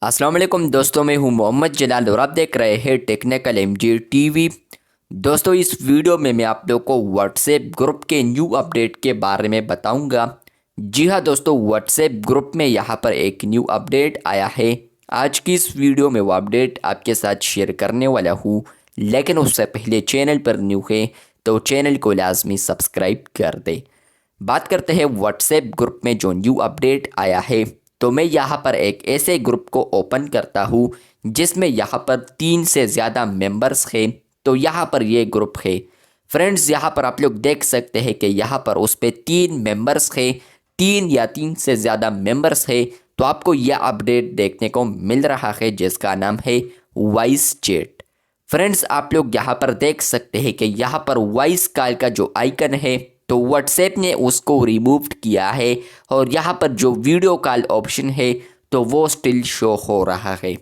अस्सलाम वालेकुम दोस्तों, मैं हूं मोहम्मद जलाल और आप देख रहे हैं टेक्निकल एमजी टीवी। दोस्तों, इस वीडियो में मैं आप लोगों को व्हाट्सएप ग्रुप के न्यू अपडेट के बारे में बताऊंगा। जी हां दोस्तों, व्हाट्सएप ग्रुप में यहां पर एक न्यू अपडेट आया है। आज की इस वीडियो में वो अपडेट आपके साथ शेयर करने वाला हूं, लेकिन उससे पहले चैनल पर न्यू है तो चैनल को लाजमी सब्सक्राइब कर दे। बात करते हैं व्हाट्सएप ग्रुप में जो न्यू अपडेट आया है। तो मैं यहाँ पर एक ऐसे ग्रुप को ओपन करता हूँ जिसमें यहाँ पर 3 से ज़्यादा मेंबर्स हैं। तो यहाँ पर ये ग्रुप है फ्रेंड्स। यहाँ पर आप लोग देख सकते हैं कि यहाँ पर उस पर 3 मेंबर्स हैं, 3 या 3 से ज़्यादा मेंबर्स है। तो आपको यह अपडेट देखने को मिल रहा है जिसका नाम है वॉइस चैट। फ्रेंड्स, आप लोग यहाँ पर देख सकते हैं कि यहाँ पर वॉइस कॉल का जो आइकन है तो व्हाट्सएप ने उसको रिमूव किया है और यहाँ पर जो वीडियो कॉल ऑप्शन है तो वो स्टिल शो हो रहा है।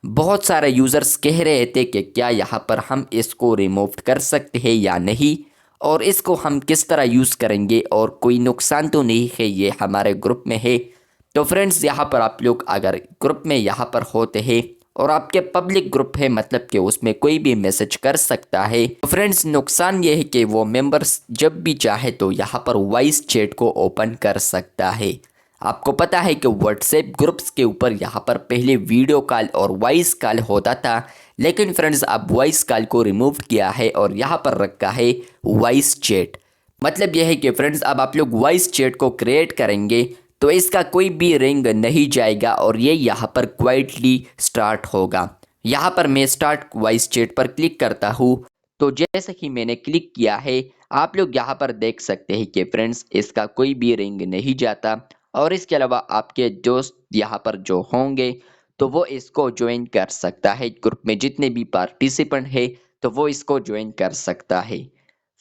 बहुत सारे यूज़र्स कह रहे थे कि क्या यहाँ पर हम इसको रिमूव कर सकते हैं या नहीं, और इसको हम किस तरह यूज़ करेंगे और कोई नुकसान तो नहीं है ये हमारे ग्रुप में है। तो फ्रेंड्स, यहाँ पर आप लोग अगर ग्रुप में यहाँ पर होते हैं और आपके पब्लिक ग्रुप है, मतलब कि उसमें कोई भी मैसेज कर सकता है, तो फ्रेंड्स नुकसान ये है कि वो मेंबर्स जब भी चाहे तो यहाँ पर वॉइस चैट को ओपन कर सकता है। आपको पता है कि व्हाट्सएप ग्रुप्स के ऊपर यहाँ पर पहले वीडियो कॉल और वॉइस कॉल होता था, लेकिन फ्रेंड्स अब वॉइस कॉल को रिमूव किया है और यहाँ पर रखा है वॉइस चैट। मतलब यह है कि फ्रेंड्स अब आप लोग वॉइस चैट को क्रिएट करेंगे तो इसका कोई भी रिंग नहीं जाएगा और ये यहाँ पर क्वाइटली स्टार्ट होगा। यहाँ पर मैं स्टार्ट वॉइस चैट पर क्लिक करता हूँ। तो जैसे ही मैंने क्लिक किया है आप लोग यहाँ पर देख सकते हैं कि फ्रेंड्स इसका कोई भी रिंग नहीं जाता, और इसके अलावा आपके दोस्त यहाँ पर जो होंगे तो वो इसको ज्वाइन कर सकता है। ग्रुप में जितने भी पार्टिसिपेंट है तो वो इसको ज्वाइन कर सकता है।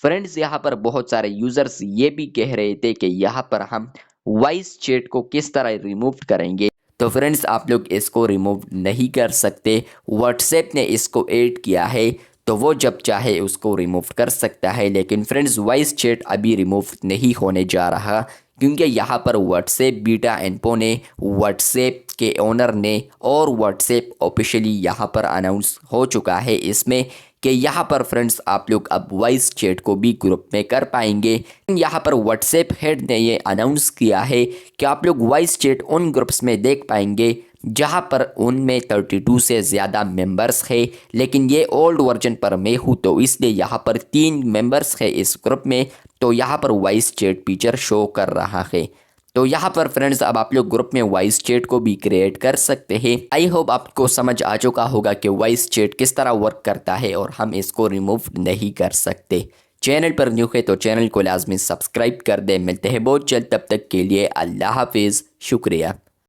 फ्रेंड्स, यहाँ पर बहुत सारे यूजर्स ये भी कह रहे थे कि यहाँ पर हम वॉइस चैट को किस तरह रिमूव करेंगे। तो फ्रेंड्स, आप लोग इसको रिमूव नहीं कर सकते। व्हाट्सएप ने इसको ऐड किया है तो वो जब चाहे उसको रिमूव कर सकता है, लेकिन फ्रेंड्स वॉइस चैट अभी रिमूव नहीं होने जा रहा, क्योंकि यहाँ पर व्हाट्सएप बीटा इन्फो ने, व्हाट्सएप के ओनर ने और व्हाट्सएप ऑफिशियली यहाँ पर अनाउंस हो चुका है इसमें कि यहाँ पर फ्रेंड्स आप लोग अब वॉइस चैट को भी ग्रुप में कर पाएंगे। यहाँ पर व्हाट्सएप हेड ने ये अनाउंस किया है कि आप लोग वॉइस चैट उन ग्रुप्स में देख पाएंगे जहाँ पर उनमें 32 से ज़्यादा मेंबर्स है, लेकिन ये ओल्ड वर्जन पर मैं हूँ तो इसलिए यहाँ पर 3 मेंबर्स है इस ग्रुप में, तो यहाँ पर वॉइस चैट फीचर शो कर रहा है। तो यहाँ पर फ्रेंड्स अब आप लोग ग्रुप में वॉइस चैट को भी क्रिएट कर सकते हैं। आई होप आपको समझ आ चुका होगा कि वॉइस चैट किस तरह वर्क करता है और हम इसको रिमूव नहीं कर सकते। चैनल पर न्यू है तो चैनल को लाजमी सब्सक्राइब कर दें। मिलते हैं बहुत जल्द, तब तक के लिए अल्लाह हाफिज़, शुक्रिया।